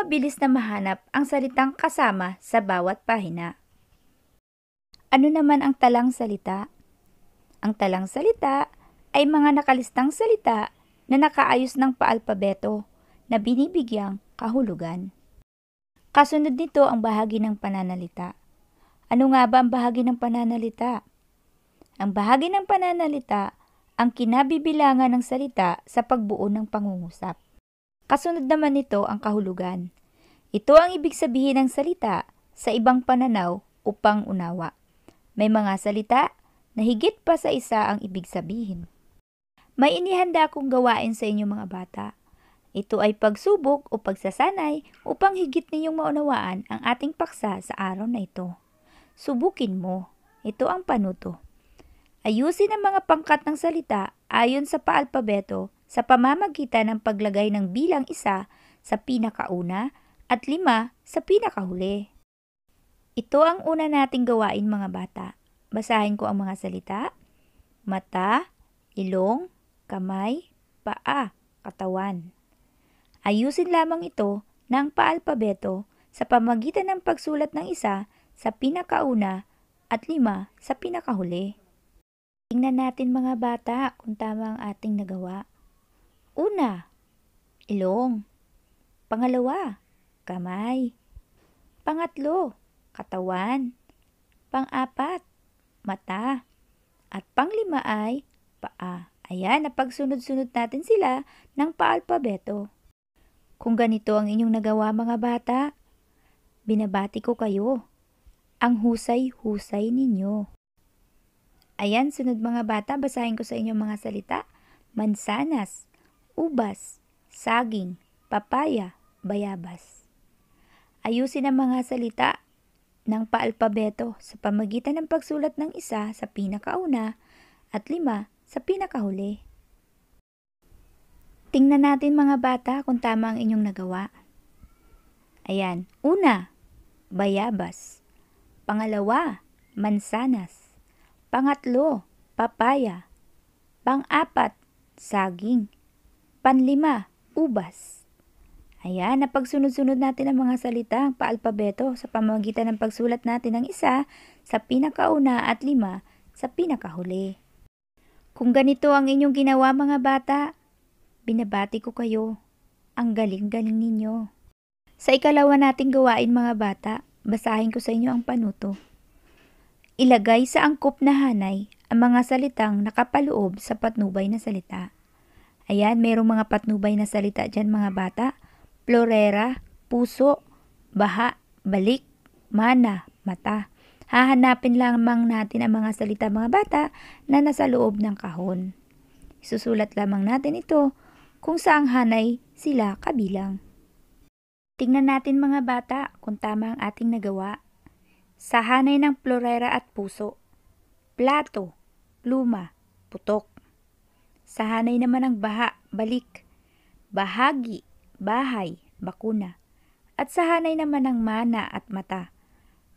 mabilis na mahanap ang salitang kasama sa bawat pahina. Ano naman ang talang salita? Ang talang salita ay mga nakalistang salita na nakaayos ng paalpabeto na binibigyang kahulugan. Kasunod nito ang bahagi ng pananalita. Ano nga ba ang bahagi ng pananalita? Ang bahagi ng pananalita ang kinabibilangan ng salita sa pagbuo ng pangungusap. Kasunod naman nito ang kahulugan. Ito ang ibig sabihin ng salita sa ibang pananaw upang unawa. May mga salita na higit pa sa isa ang ibig sabihin. May inihanda akong gawain sa inyo mga bata. Ito ay pagsubok o pagsasanay upang higit ninyong maunawaan ang ating paksa sa araw na ito. Subukin mo. Ito ang panuto. Ayusin ang mga pangkat ng salita ayon sa paalpabeto sa pamamagitan ng paglagay ng bilang 1 sa pinakauna at 5 sa pinakahuli. Ito ang una nating gawain mga bata. Basahin ko ang mga salita. Mata, ilong, kamay, paa, katawan. Ayusin lamang ito ng paalpabeto sa pamamagitan ng pagsulat ng 1 sa pinakauna at 5 sa pinakahuli. Tingnan natin mga bata kung tama ang ating nagawa. Una, ilong. Pangalawa, kamay. Pangatlo, katawan. Pang-4, mata. At pang-5 ay paa. Ayan, napagsunod-sunod natin sila ng paalpabeto. Kung ganito ang inyong nagawa mga bata, binabati ko kayo. Ang husay-husay ninyo. Ayan, sunod mga bata, basahin ko sa inyo mga salita. Mansanas, ubas, saging, papaya, bayabas. Ayusin ang mga salita ng paalpabeto sa pamagitan ng pagsulat ng 1 sa pinakauna at 5 sa pinakahuli. Tingnan natin mga bata kung tama ang inyong nagawa. Ayan, una, bayabas. Pangalawa, mansanas. Pangatlo, papaya. Pang-4, saging. Pan-5, ubas. Ayan, napagsunod-sunod natin ang mga salita ang paalpabeto sa pamamagitan ng pagsulat natin ng 1 sa pinakauna at 5 sa pinakahuli. Kung ganito ang inyong ginawa mga bata, binabati ko kayo. Ang galing-galing ninyo. Sa ikalawa nating gawain mga bata, basahin ko sa inyo ang panuto. Ilagay sa angkop na hanay ang mga salitang nakapaloob sa patnubay na salita. Ayan, mayroong mga patnubay na salita dyan mga bata. Plorera, puso, baha, balik, mana, mata. Hahanapin lamang natin ang mga salita mga bata na nasa loob ng kahon. Isusulat lamang natin ito kung saang hanay sila kabilang. Tingnan natin mga bata kung tama ang ating nagawa. Sa hanay ng plorera at puso, plato, pluma, putok. Sa hanay naman ng baha, balik, bahagi, bahay, bakuna. At sa hanay naman ng mana at mata,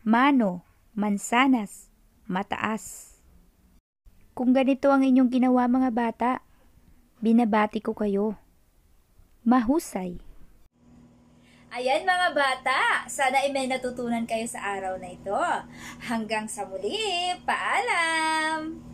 mano, mansanas, mataas. Kung ganito ang inyong ginawa mga bata, binabati ko kayo. Mahusay. Ayan mga bata, sana ay may natutunan kayo sa araw na ito. Hanggang sa muli, paalam!